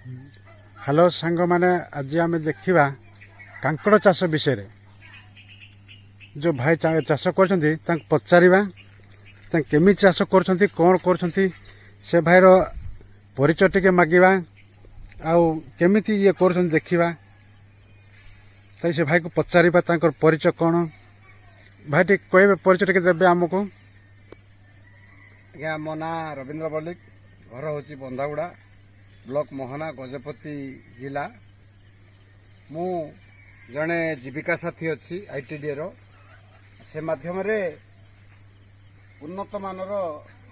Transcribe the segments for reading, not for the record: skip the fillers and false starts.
Hello सांग मैंने आज आम देखा कांकड़ चाष विषय जो भाई चाष कर पचारा केमी चाष कर कौन कर से भाईर परिचय टे मागिबा आमी ये कर देखा से भाई को पचारा परिचय कौन भाई टे कहे परिचय टे देवे आमको। आज्ञा मो ना रवींद्र मल्लिक घर हूँ बंधागुड़ा ब्लॉक मोहना गजपति जिला मु जड़े जीविका साथी अच्छी आईटीडी रो से माध्यम उन्नत मानर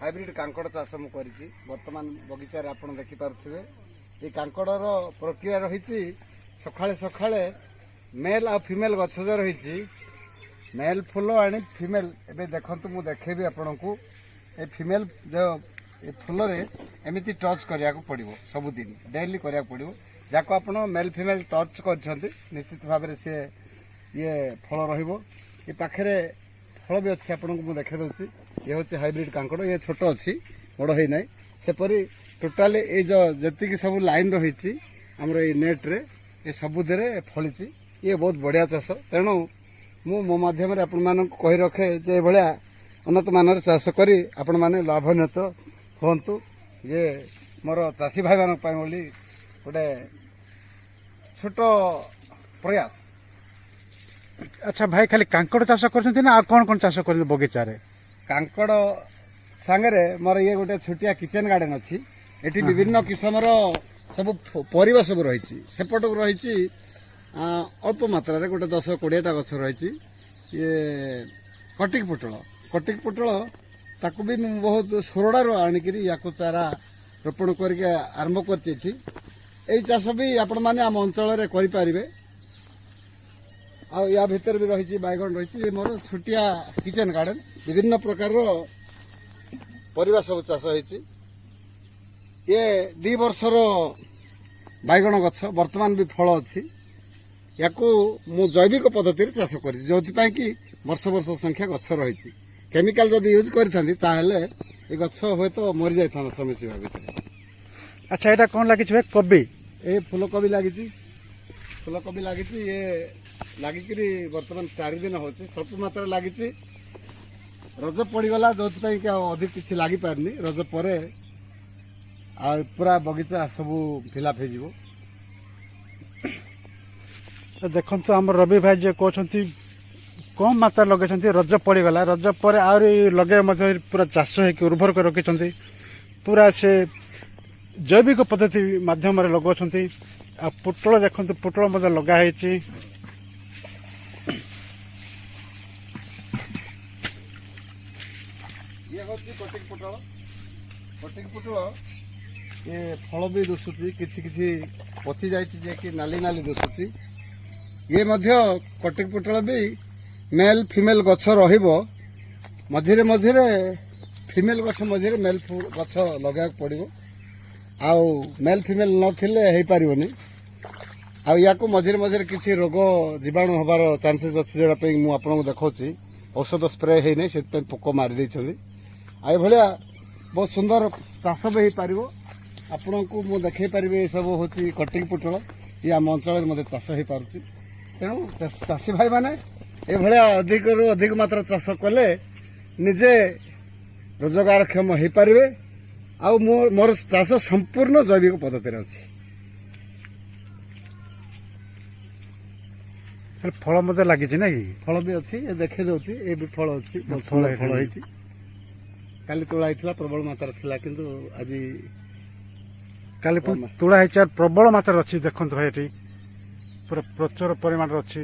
हाइब्रिड कांकड़ चाष मु करी वर्तमान बगीचार आप देखिपे ये कांकड़ प्रक्रिया रही सकाଳେ सकाଳେ मेल आ फीमेल गछ जो रही मेल फूल आनी फीमेल एवं देखु मुझे देखेबी आपण को ए फीमेल जो ये फूल एमती टच करा पड़ो सबुदिन डेली करा पड़ो जहाँ आप मेल फीमेल टच कर निश्चित भाव से ये फल रे पाखे फल भी अच्छी आपको मुझे देखा दूसरी ये हूँ हाइब्रिड कांकड़ ये छोट अच्छी बड़ है ना सेपरी टोटाली ये जो जी सब लाइन रही आमर ये नेट्रे ये सबुदे फली ये बहुत बढ़िया चाष तेणु मो मध्यम आपण कही रखे जे भाया उन्नत मानर चाष करी आपण मैंने लाभान्वित हूँ ये मोर चाषी भाई मान गोटे छोट प्रयास। अच्छा भाई खाली कांकड़ चाष कर ना कौन कौन चाष कर बगीचा रे कांकड़ सांगे मोर ये गोटे छोटिया किचेन गार्डन अच्छी एटी विभिन्न किस्म सब परिवा सब रही सेपट रही अल्प मात्रा रे गोटे 10-20टा गछ रही ये कटिक पुटल ताकू भी बहुत सोरडार आणिकी या चारा रोपण करके आरंभ कर चाष भी आपण मैंने आम अंचल करें या भितर भी रही बैगन रही मोर छोटिया किचेन गार्डन विभिन्न प्रकार परिवा सब चाष होती ये 2 वर्षर बैगन गछ वर्तमान भी फल अच्छी या मु जैविक पद्धति चाष कर जो कि वर्ष वर्ष संख्या गछ रही केमिकल जब यूज कर गछ हे तो मरी जाता समस्या भाव। अच्छा यहाँ कौन लगी कोबी ये फूलकोबी लगी फूलकोबी लगी ये लगिक बर्तमान 4 दिन हो स्वल्प मात्रा लगी रज पड़गला जो अधिक किसी लगी पारनी रज पर पूरा बगीचा सब फिलअप हो देखो तो आम रवि भाई जो कहते कम मात्रा लगे रज पड़गला रज पर आहरी लगे पूरा चाष हो उर्वर कर रखी पूरा से जैविक पद्धति माध्यम लगाउछन्ति आ पुटल देखते पुटल मत लगाई कटिक पुटल ये फल भी दुसुची किसी पची जाए नाली नाली दुसुची ये मध्य कटिक पुटल भी मेल फीमेल गछ रहिबो मझिरे मझिरे फीमेल गछ मझिरे मेल गछ लगा पड़ो आउ मेल फीमेल नथिले हे पारिबोनी आ या को मझिरे मझिरे किसी रोग जीवाणु हबार चांसेस अछि जेडा पे मु आपन देखौची औषध स्प्रे हे नै सेत पे पोको मारि दै छथि आइ भलिया बहुत सुंदर चाष भी हो पारिबो आपन को मु देखै पारिबे सब होची कटिंग पुटल ये आम अंचल मते चाष हो पारुची तेणु चाषी भाई माने ए भलिया अधिक रु अधिक मात्रा चाष कले निजे रोजगारक्षम हो पारिबे आउ मोर चाष संपूर्ण जैविक पद्धति अच्छी फल मत लगी ना कि फल भी अच्छी ये देखे जाऊँगी ये भी फल अच्छी फल होती काली तोड़ा होता प्रबल मात्रा थिला किंतु आज काली तुला प्रबल मात्रा अच्छी देखते भाई ये पूरा प्रचुर परिमाण अच्छी